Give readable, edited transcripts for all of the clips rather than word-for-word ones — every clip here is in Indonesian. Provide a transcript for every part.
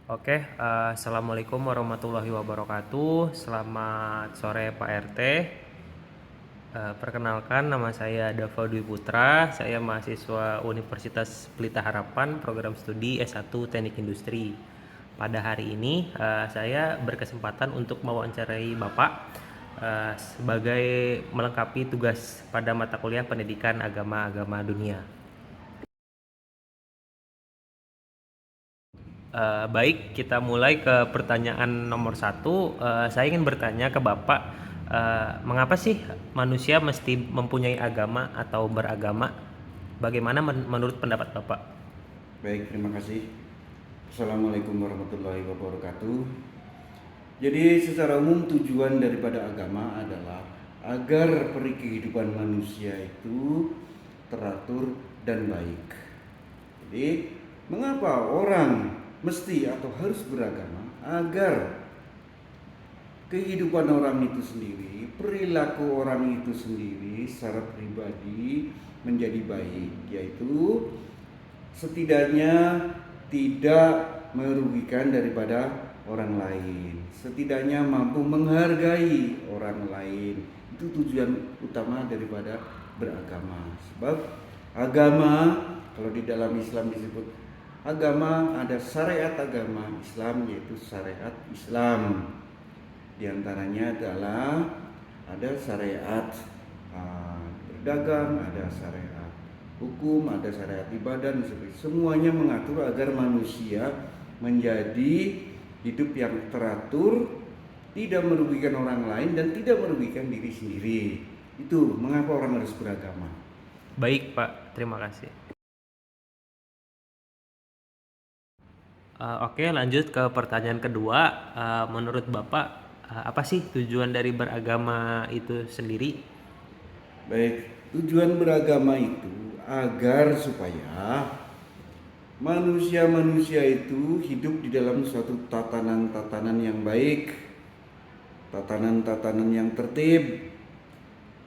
Assalamualaikum warahmatullahi wabarakatuh. Selamat sore Pak RT. Perkenalkan, nama saya Dava Dwi Putra. Saya mahasiswa Universitas Pelita Harapan, program studi S1 Teknik Industri. Pada hari ini saya berkesempatan untuk mewawancarai Bapak sebagai melengkapi tugas pada mata kuliah Pendidikan Agama Dunia. Baik, kita mulai ke pertanyaan nomor satu. Saya ingin bertanya ke Bapak, mengapa sih manusia mesti mempunyai agama atau beragama? Bagaimana menurut pendapat Bapak? Baik, terima kasih. Assalamualaikum warahmatullahi wabarakatuh. Jadi secara umum tujuan daripada agama adalah agar peri kehidupan manusia itu teratur dan baik. Jadi mengapa orang mesti atau harus beragama? Agar kehidupan orang itu sendiri, perilaku orang itu sendiri secara pribadi menjadi baik, yaitu setidaknya tidak merugikan daripada orang lain, setidaknya mampu menghargai orang lain. Itu tujuan utama daripada beragama. Sebab agama, kalau di dalam Islam disebut agama, ada syariat agama Islam, yaitu syariat Islam. Di antaranya adalah ada syariat berdagang, ada syariat hukum, ada syariat ibadah, semuanya mengatur agar manusia menjadi hidup yang teratur, tidak merugikan orang lain dan tidak merugikan diri sendiri. Itu mengapa orang harus beragama. Baik Pak, terima kasih. Lanjut ke pertanyaan kedua. Menurut Bapak, apa sih tujuan dari beragama itu sendiri? Baik, tujuan beragama itu agar supaya manusia-manusia itu hidup di dalam suatu tatanan-tatanan yang baik, tatanan-tatanan yang tertib,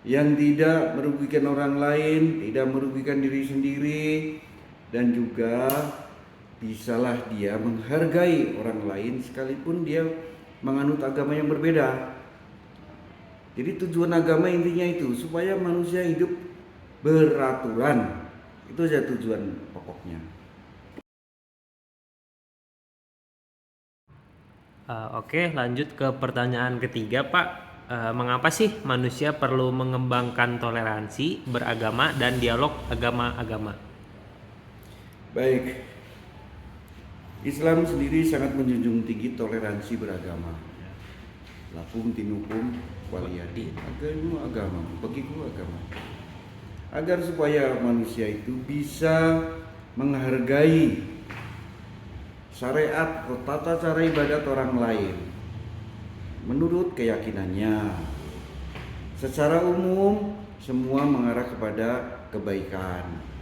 yang tidak merugikan orang lain, tidak merugikan diri sendiri, dan juga bisalah dia menghargai orang lain sekalipun dia menganut agama yang berbeda. Jadi tujuan agama intinya itu supaya manusia hidup beraturan. Itu saja tujuan pokoknya. Lanjut ke pertanyaan ketiga Pak. Mengapa sih manusia perlu mengembangkan toleransi beragama dan dialog agama-agama? Baik, Islam sendiri sangat menjunjung tinggi toleransi beragama. Lakum dinukum waliyadi, agama, bagiku agama. Agar supaya manusia itu bisa menghargai syariat atau tata cara ibadat orang lain menurut keyakinannya. Secara umum semua mengarah kepada kebaikan.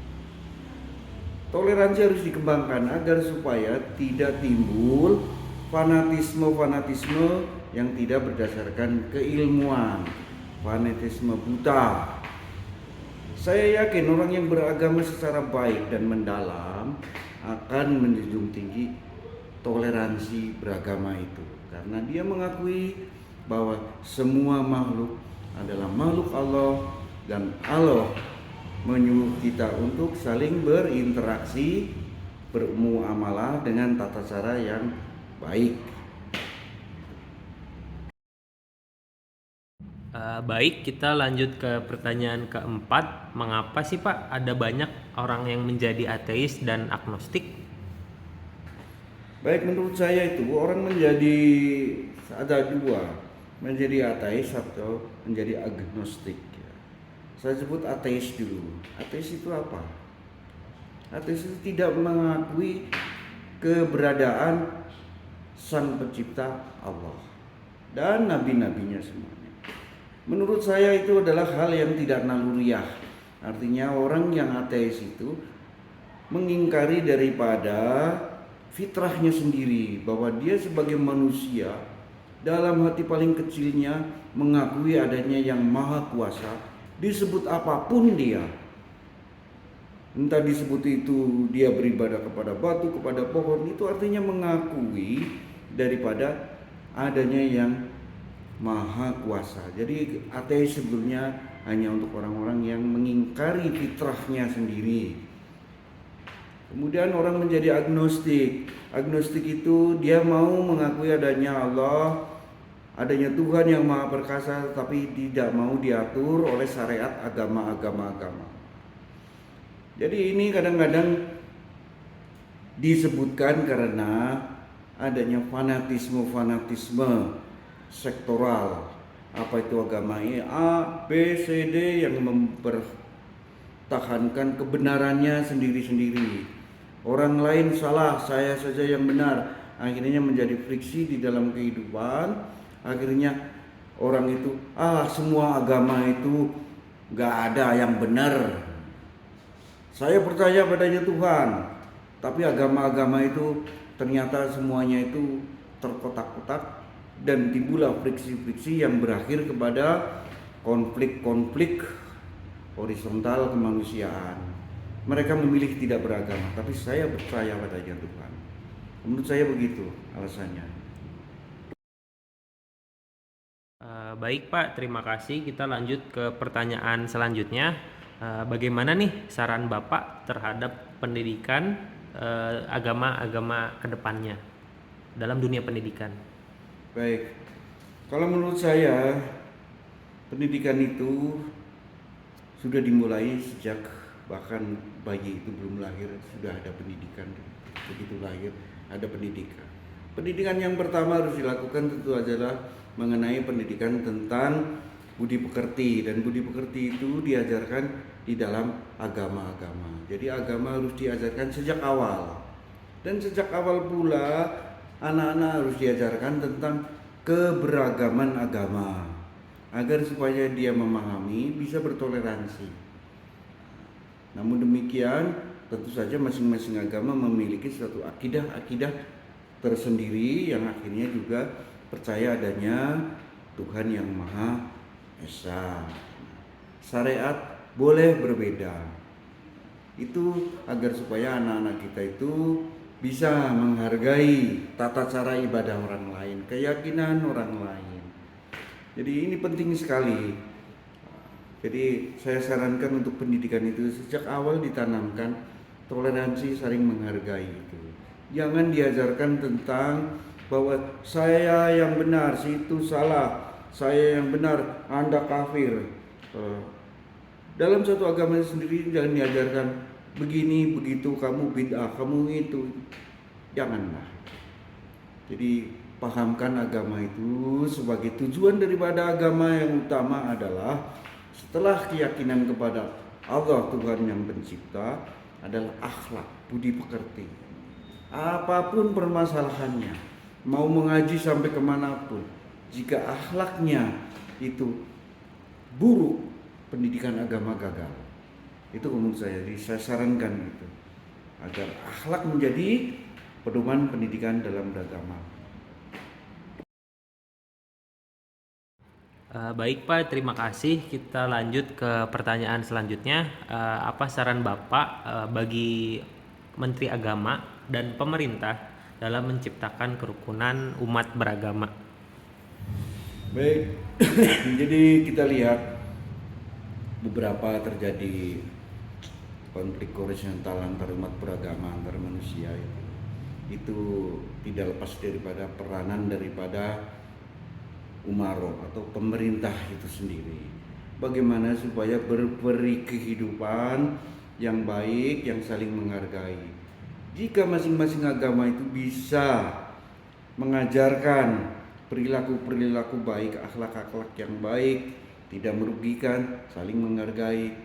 Toleransi harus dikembangkan agar supaya tidak timbul fanatisme yang tidak berdasarkan keilmuan, fanatisme buta. Saya yakin orang yang beragama secara baik dan mendalam akan menjunjung tinggi toleransi beragama itu, karena dia mengakui bahwa semua makhluk adalah makhluk Allah dan Allah menyuruh kita untuk saling berinteraksi, bermuamalah dengan tata cara yang baik. Baik, kita lanjut ke pertanyaan keempat. Mengapa sih Pak ada banyak orang yang menjadi ateis dan agnostik? Baik, menurut saya itu orang menjadi ada dua, menjadi ateis atau menjadi agnostik. Saya sebut ateis dulu. Ateis itu apa? Ateis itu tidak mengakui keberadaan Sang Pencipta Allah dan nabi-nabinya semuanya. Menurut saya itu adalah hal yang tidak naluriah. Artinya orang yang ateis itu mengingkari daripada fitrahnya sendiri, bahwa dia sebagai manusia dalam hati paling kecilnya mengakui adanya yang maha kuasa, disebut apapun dia. entah disebut itu dia beribadah kepada batu, kepada pohon, itu artinya mengakui daripada adanya yang maha kuasa. Jadi ateis sebetulnya hanya untuk orang-orang yang mengingkari fitrahnya sendiri. Kemudian orang menjadi agnostik. Agnostik itu dia mau mengakui adanya Allah, adanya Tuhan yang maha perkasa, tapi tidak mau diatur oleh syariat agama. Jadi ini kadang-kadang disebutkan karena adanya fanatisme sektoral. Apa itu agama ini? A, B, C, D yang mempertahankan kebenarannya sendiri-sendiri. Orang lain salah, saya saja yang benar. Akhirnya menjadi friksi di dalam kehidupan. Akhirnya orang itu, semua agama itu gak ada yang benar. Saya percaya padanya Tuhan, tapi agama-agama itu ternyata semuanya itu terkotak-kotak dan timbullah friksi-friksi yang berakhir kepada konflik-konflik horizontal kemanusiaan. Mereka memilih tidak beragama, tapi saya percaya padanya Tuhan. Menurut saya begitu alasannya. Baik Pak, terima kasih. Kita lanjut ke pertanyaan selanjutnya. Bagaimana nih saran Bapak terhadap pendidikan agama-agama kedepannya dalam dunia pendidikan? Baik, kalau menurut saya pendidikan itu sudah dimulai sejak bahkan bayi itu belum lahir sudah ada pendidikan. Begitu lahir ada pendidikan. Pendidikan yang pertama harus dilakukan tentu adalah mengenai pendidikan tentang budi pekerti, dan budi pekerti itu diajarkan di dalam agama-agama. Jadi agama harus diajarkan sejak awal. Dan sejak awal pula anak-anak harus diajarkan tentang keberagaman agama agar supaya dia memahami, bisa bertoleransi. Namun demikian, tentu saja masing-masing agama memiliki suatu akidah-akidah tersendiri yang akhirnya juga percaya adanya Tuhan yang Maha Esa. Syariat boleh berbeda. Itu agar supaya anak-anak kita itu bisa menghargai tata cara ibadah orang lain, keyakinan orang lain. Jadi ini penting sekali. Jadi saya sarankan untuk pendidikan itu sejak awal ditanamkan toleransi, saling menghargai itu. Jangan diajarkan tentang bahwa saya yang benar, si itu salah, saya yang benar, Anda kafir. Dalam satu agama sendiri jangan diajarkan begini, begitu, kamu bid'ah, kamu itu. Janganlah. Jadi pahamkan agama itu sebagai tujuan daripada agama yang utama adalah setelah keyakinan kepada Allah Tuhan yang pencipta adalah akhlak, budi pekerti. Apapun permasalahannya, mau mengaji sampai kemanapun, jika akhlaknya itu buruk, pendidikan agama gagal. Itu menurut saya, jadi saya sarankan itu agar akhlak menjadi pedoman pendidikan dalam beragama. Baik Pak, terima kasih. Kita lanjut ke pertanyaan selanjutnya. Apa saran Bapak bagi Menteri Agama dan pemerintah dalam menciptakan kerukunan umat beragama? Baik, jadi kita lihat beberapa terjadi konflik horizontal antar umat beragama, antar manusia itu tidak lepas daripada peranan daripada umaro atau pemerintah itu sendiri. Bagaimana supaya berberi kehidupan yang baik, yang saling menghargai. Jika masing-masing agama itu bisa mengajarkan perilaku-perilaku baik, akhlak-akhlak yang baik, tidak merugikan, saling menghargai,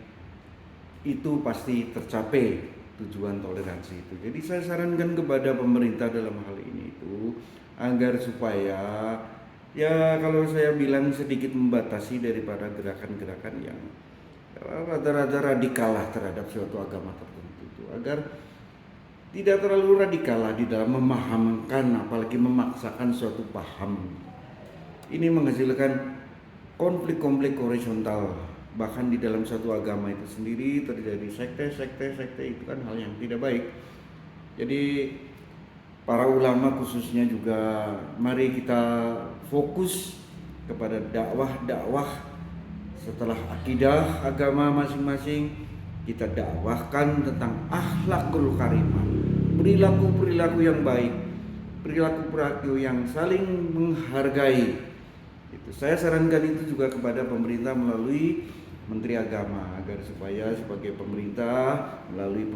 itu pasti tercapai tujuan toleransi itu. Jadi saya sarankan kepada pemerintah dalam hal ini itu agar supaya, ya kalau saya bilang sedikit membatasi daripada gerakan-gerakan yang rada-rada radikal lah terhadap suatu agama tertentu itu, agar tidak terlalu radikal lah di dalam memahamkan, apalagi memaksakan suatu paham. Ini menghasilkan konflik-konflik horizontal bahkan di dalam satu agama itu sendiri terjadi sekte itu kan hal yang tidak baik. Jadi para ulama khususnya juga mari kita fokus kepada dakwah setelah akidah agama masing-masing, kita dakwahkan tentang akhlakul karimah, perilaku yang baik, perilaku yang saling menghargai. Itu saya sarankan itu juga kepada pemerintah melalui Menteri Agama, agar supaya sebagai pemerintah melalui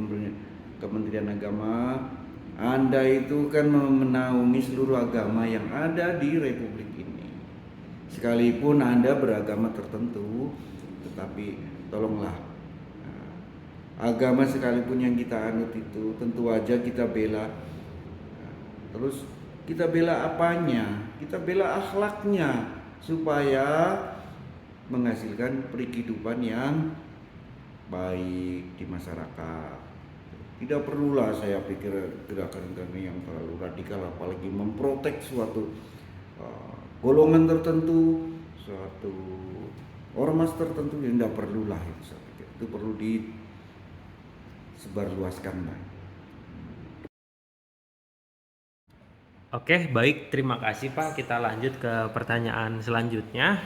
Kementerian Agama, Anda itu kan menaungi seluruh agama yang ada di Republik ini. Sekalipun Anda beragama tertentu, tetapi tolonglah, agama sekalipun yang kita anut itu tentu aja kita bela. Terus kita bela apanya? Kita bela akhlaknya supaya menghasilkan kehidupan yang baik di masyarakat. Tidak perlulah saya pikir gerakan-gerakan yang terlalu radikal, apalagi memprotek suatu golongan tertentu, suatu ormas tertentu, yang tidak perlulah itu. Saya pikir itu perlu disebarluaskan lah. Oke, baik, terima kasih Pak. Kita lanjut ke pertanyaan selanjutnya.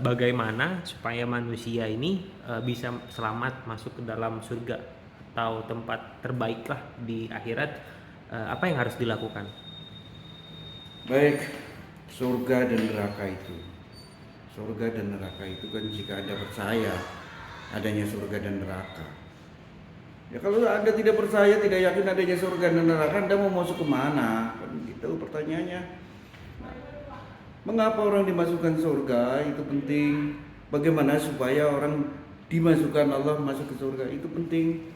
Bagaimana supaya manusia ini bisa selamat masuk ke dalam surga atau tempat terbaik lah di akhirat? Apa yang harus dilakukan? Baik, surga dan neraka itu kan jika Anda percaya adanya surga dan neraka. Ya kalau Anda tidak percaya, tidak yakin adanya surga dan neraka, Anda mau masuk kemana? Kan gitu pertanyaannya. Nah, mengapa orang dimasukkan surga itu penting. Bagaimana supaya orang dimasukkan Allah masuk ke surga itu penting.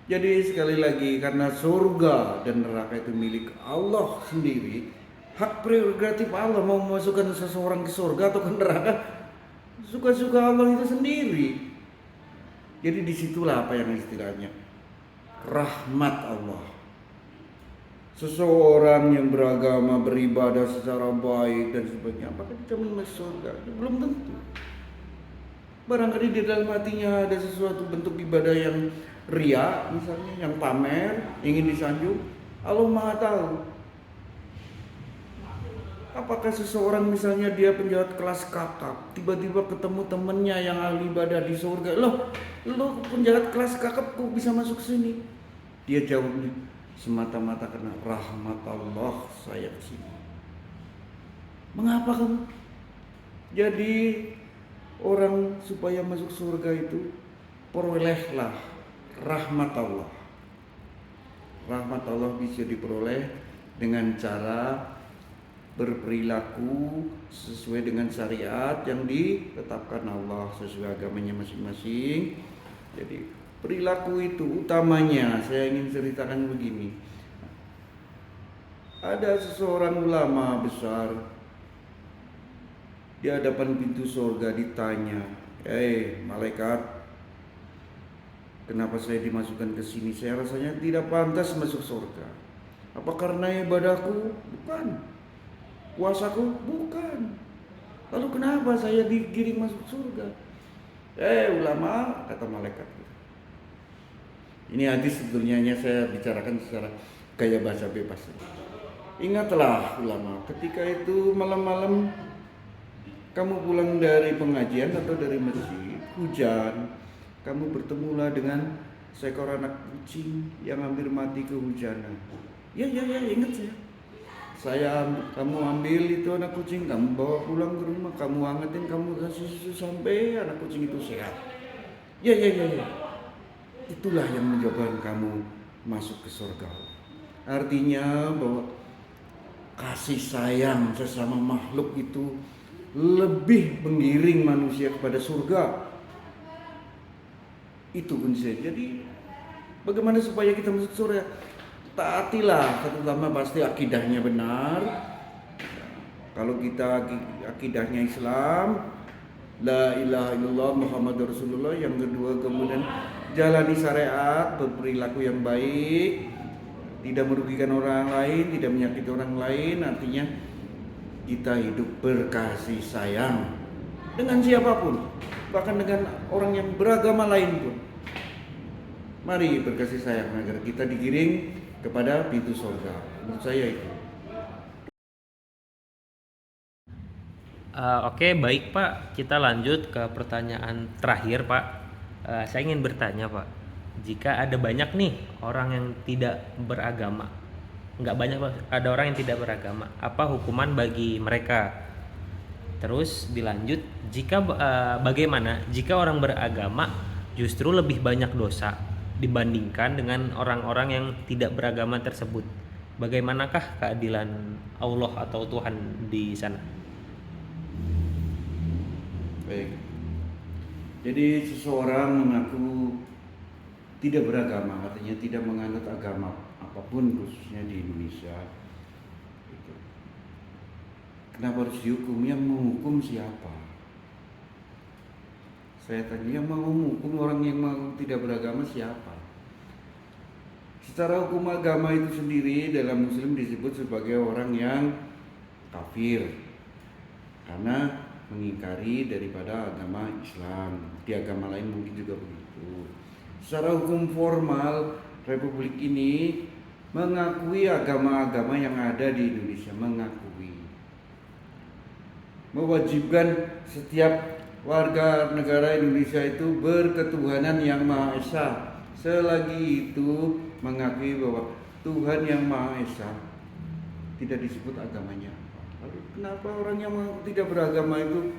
Jadi sekali lagi, karena surga dan neraka itu milik Allah sendiri, hak prerogatif Allah mau memasukkan seseorang ke surga atau ke neraka, suka-suka Allah itu sendiri. Jadi disitulah apa yang istilahnya rahmat Allah. Seseorang yang beragama, beribadah secara baik dan sebagainya, apakah dia masuk surga? Belum tentu. Barangkali di dalam hatinya ada sesuatu bentuk ibadah yang ria, misalnya yang pamer, ingin disanjung. Allah Maha tahu. Apakah seseorang misalnya dia penjahat kelas kakap, tiba-tiba ketemu temennya yang ahli ibadah di surga, loh penjahat kelas kakap kok bisa masuk sini? Dia jawabnya, semata-mata karena rahmat Allah saya kesini. Mengapa kamu? Jadi orang supaya masuk surga itu perolehlah rahmat Allah. Rahmat Allah bisa diperoleh dengan cara berperilaku sesuai dengan syariat yang ditetapkan Allah sesuai agamanya masing-masing. Jadi perilaku itu utamanya saya ingin ceritakan begini. Ada seseorang ulama besar di hadapan pintu surga ditanya, malaikat, kenapa saya dimasukkan ke sini? Saya rasanya tidak pantas masuk surga. Apa karena ibadahku? Bukan. Puasaku? Bukan. Lalu kenapa saya digiring masuk surga? Ulama, kata malaikat. Ini hadis sebetulnya saya bicarakan secara gaya bahasa bebas. Ingatlah ulama, ketika itu malam-malam kamu pulang dari pengajian atau dari masjid, hujan, kamu bertemulah dengan seekor anak kucing yang hampir mati kehujanan. Ya, ingat kamu ambil itu anak kucing, kamu bawa pulang ke rumah, kamu hangatin, kamu kasih susu sampai anak kucing itu sehat. Ya. Itulah yang menyebabkan kamu masuk ke surga. Artinya bahwa kasih sayang sesama makhluk itu lebih mengiring manusia kepada surga. Itu kuncinya. Jadi bagaimana supaya kita masuk surga? Taatilah, terutama pasti akidahnya benar. Kalau kita akidahnya Islam, la ilaha illallah Muhammadur Rasulullah. Yang kedua kemudian jalani syariat, berperilaku yang baik, tidak merugikan orang lain, tidak menyakiti orang lain. Artinya kita hidup berkasih sayang dengan siapapun. bahkan dengan orang yang beragama lain pun. Mari berkasih sayang agar kita digiring kepada pintu surga. Menurut saya itu. Oke, baik Pak. Kita lanjut ke pertanyaan terakhir Pak. Saya ingin bertanya Pak, jika ada banyak nih orang yang tidak beragama, nggak banyak Pak, ada orang yang tidak beragama, apa hukuman bagi mereka? Terus dilanjut, bagaimana jika orang beragama justru lebih banyak dosa dibandingkan dengan orang-orang yang tidak beragama tersebut? Bagaimanakah keadilan Allah atau Tuhan di sana? Baik. Jadi seseorang mengaku tidak beragama, artinya tidak menganut agama apapun khususnya di Indonesia. Itu. Kenapa harus dihukum? Yang menghukum siapa? Saya tanya, yang menghukum orang yang tidak beragama siapa? Secara hukum agama itu sendiri dalam Muslim disebut sebagai orang yang kafir karena mengingkari daripada agama Islam. Di agama lain mungkin juga begitu. Secara hukum formal, Republik ini mengakui agama-agama yang ada di Indonesia, mewajibkan setiap warga negara Indonesia itu berketuhanan yang Maha Esa. Selagi itu mengakui bahwa Tuhan yang Maha Esa, tidak disebut agamanya. Lalu kenapa orang yang tidak beragama itu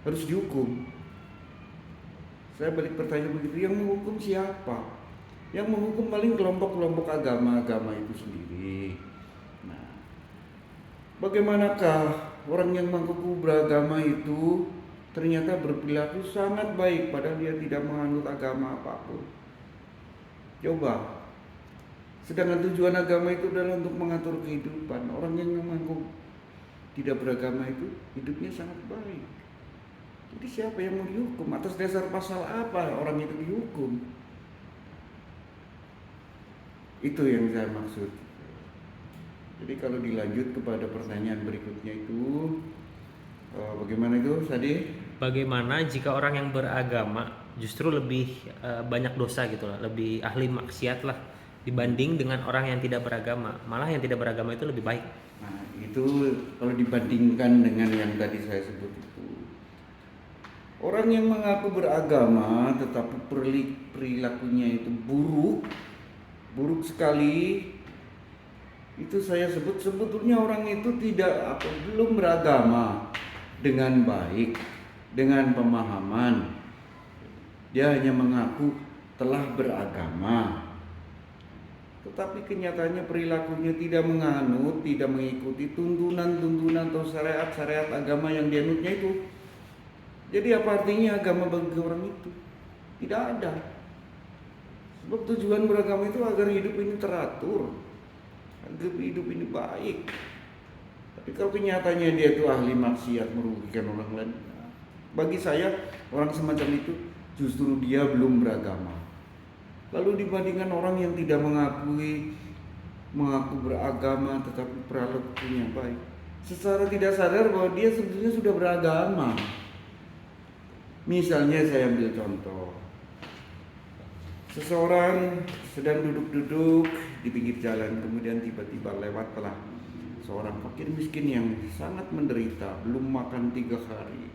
harus dihukum? Saya balik pertanyaan begitu, yang menghukum siapa? Yang menghukum paling kelompok-kelompok agama-agama itu sendiri. Nah, bagaimanakah orang yang mengaku beragama itu ternyata berperilaku sangat baik padahal dia tidak menganut agama apapun? Coba. Sedangkan tujuan agama itu adalah untuk mengatur kehidupan. Orang yang mengaku tidak beragama itu hidupnya sangat baik. Jadi siapa yang mau dihukum? Atas dasar pasal apa orang itu dihukum? Itu yang saya maksud. Jadi kalau dilanjut kepada pertanyaan berikutnya itu, bagaimana itu tadi? Bagaimana jika orang yang beragama justru lebih banyak dosa gitu lah, lebih ahli maksiat lah dibanding dengan orang yang tidak beragama? Malah yang tidak beragama itu lebih baik. Nah, itu kalau dibandingkan dengan yang tadi saya sebut itu. Orang yang mengaku beragama tetapi perilakunya itu buruk sekali, itu saya sebut sebetulnya orang itu belum beragama dengan baik, dengan pemahaman. Dia hanya mengaku telah beragama, tetapi kenyataannya perilakunya tidak menganut, tidak mengikuti tuntunan-tuntunan atau syariat-syariat agama yang dianutnya itu. Jadi apa artinya agama bagi orang itu? Tidak ada. Sebab tujuan beragama itu agar hidup ini teratur, agar hidup ini baik. Tapi kalau kenyataannya dia itu ahli maksiat, merugikan orang lain, bagi saya orang semacam itu justru dia belum beragama. Lalu dibandingkan orang yang tidak mengaku beragama tetapi perilakunya baik, secara tidak sadar bahwa dia sebetulnya sudah beragama. Misalnya saya ambil contoh, seseorang sedang duduk-duduk di pinggir jalan, kemudian tiba-tiba lewatlah seorang fakir miskin yang sangat menderita, belum makan 3 hari.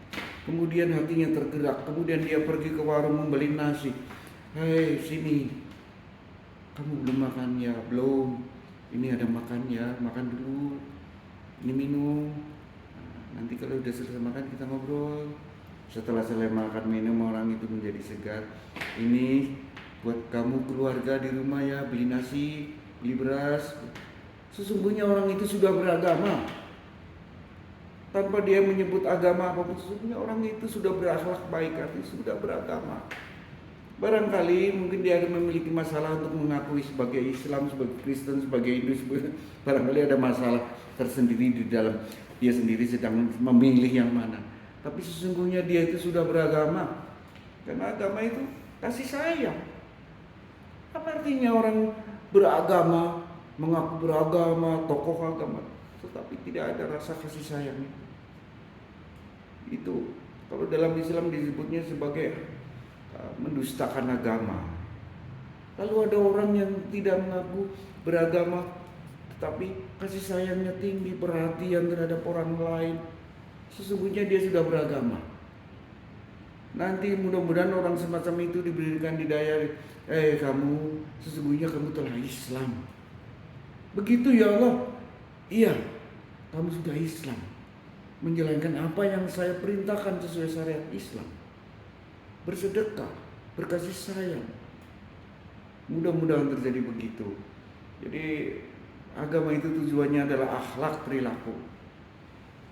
Kemudian hatinya tergerak, kemudian dia pergi ke warung membeli nasi. Hei, sini, kamu belum makan ya? Belum. Ini ada makan ya, makan dulu. Ini minum. Nanti kalau udah selesai makan kita ngobrol. Setelah selesai makan minum orang itu menjadi segar. Ini buat kamu keluarga di rumah ya, beli nasi, beli beras. Sesungguhnya orang itu sudah beragama. Tanpa dia menyebut agama apapun, sesungguhnya orang itu sudah berakhlak baik, artinya sudah beragama. Barangkali mungkin dia ada memiliki masalah untuk mengakui sebagai Islam, sebagai Kristen, sebagai Hindu, barangkali ada masalah tersendiri di dalam dia sendiri sedang memilih yang mana. Tapi sesungguhnya dia itu sudah beragama. Karena agama itu kasih sayang. Apa artinya orang beragama, mengaku beragama, tokoh agama, tetapi tidak ada rasa kasih sayang? Itu Kalau dalam Islam disebutnya sebagai mendustakan agama. Lalu ada orang yang tidak mengaku beragama, tetapi kasih sayangnya tinggi, perhatian terhadap orang lain. Sesungguhnya dia sudah beragama. Nanti mudah-mudahan orang semacam itu diberikan hidayah. Kamu, sesungguhnya kamu telah Islam. Begitu ya Allah. Iya, kamu sudah Islam. Menjalankan apa yang saya perintahkan sesuai syariat Islam. Bersedekah, berkasih sayang. Mudah-mudahan terjadi begitu. Jadi agama itu tujuannya adalah akhlak perilaku.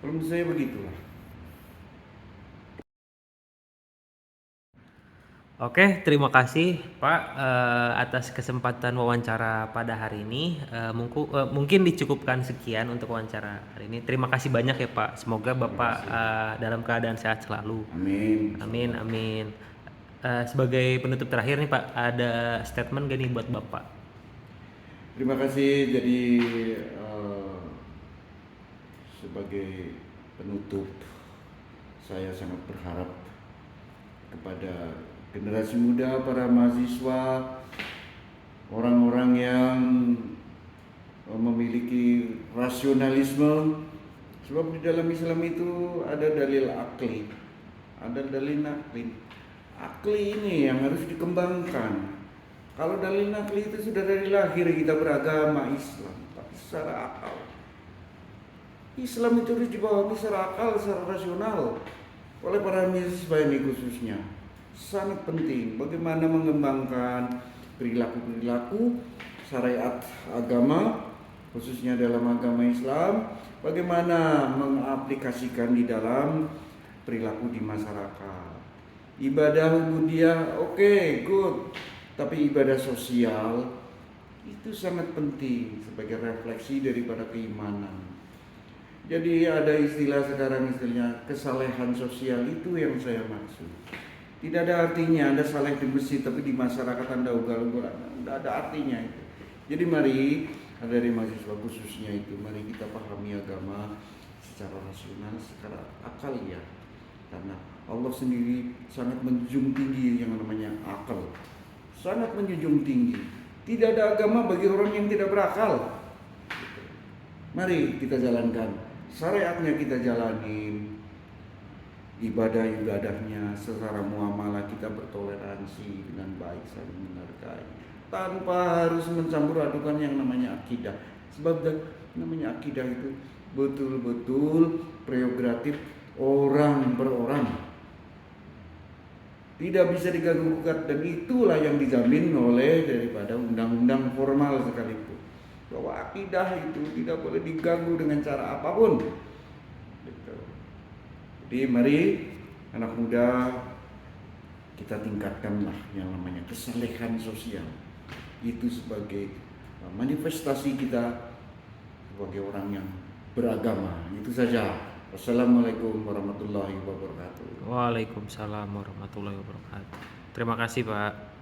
Kalau menurut saya begitulah. Oke, terima kasih Pak atas kesempatan wawancara pada hari ini. Mungkin dicukupkan sekian untuk wawancara hari ini. Terima kasih banyak ya Pak. Semoga Bapak dalam keadaan sehat selalu. Amin. Amin, amin. Sebagai penutup terakhir nih Pak, ada statement gak nih buat Bapak? Terima kasih. Jadi sebagai penutup, saya sangat berharap kepada generasi muda, para mahasiswa, orang-orang yang memiliki rasionalisme, sebab di dalam Islam itu ada dalil akli, ada dalil nakli. Akli ini yang harus dikembangkan. Kalau dalil nakli itu sudah dari lahir kita beragama Islam, tapi secara akal. Islam itu harus dipahami secara akal, secara rasional oleh para mahasiswa ini khususnya. Sangat penting bagaimana mengembangkan perilaku-perilaku syariat agama, khususnya dalam agama Islam, bagaimana mengaplikasikan di dalam perilaku di masyarakat. Ibadah ubudiyah oke, good, tapi ibadah sosial itu sangat penting sebagai refleksi daripada keimanan. Jadi ada istilah sekarang, istilahnya kesalehan sosial, itu yang saya maksud. Tidak ada artinya Anda saleh di masjid tapi di masyarakat Anda ugal-ugalan, tidak ada artinya itu. Jadi mari dari mahasiswa khususnya itu, mari kita pahami agama secara rasional, secara akal ya. Karena Allah sendiri sangat menjunjung tinggi yang namanya akal. Sangat menjunjung tinggi. Tidak ada agama bagi orang yang tidak berakal. Mari kita jalankan, syariatnya kita jalanin, ibadah-ibadahnya secara muamalah kita bertoleransi dengan baik, saling menghargai, tanpa harus mencampur adukan yang namanya akidah. Sebab namanya akidah itu betul-betul prerogatif orang per orang, tidak bisa diganggu gugat, dan itulah yang dijamin oleh daripada undang-undang formal sekalipun, bahwa akidah itu tidak boleh diganggu dengan cara apapun. Gitu. Jadi mari anak muda kita tingkatkanlah yang namanya kesalehan sosial itu sebagai manifestasi kita sebagai orang yang beragama. Itu saja. Wassalamualaikum warahmatullahi wabarakatuh. Waalaikumsalam warahmatullahi wabarakatuh. Terima kasih Pak.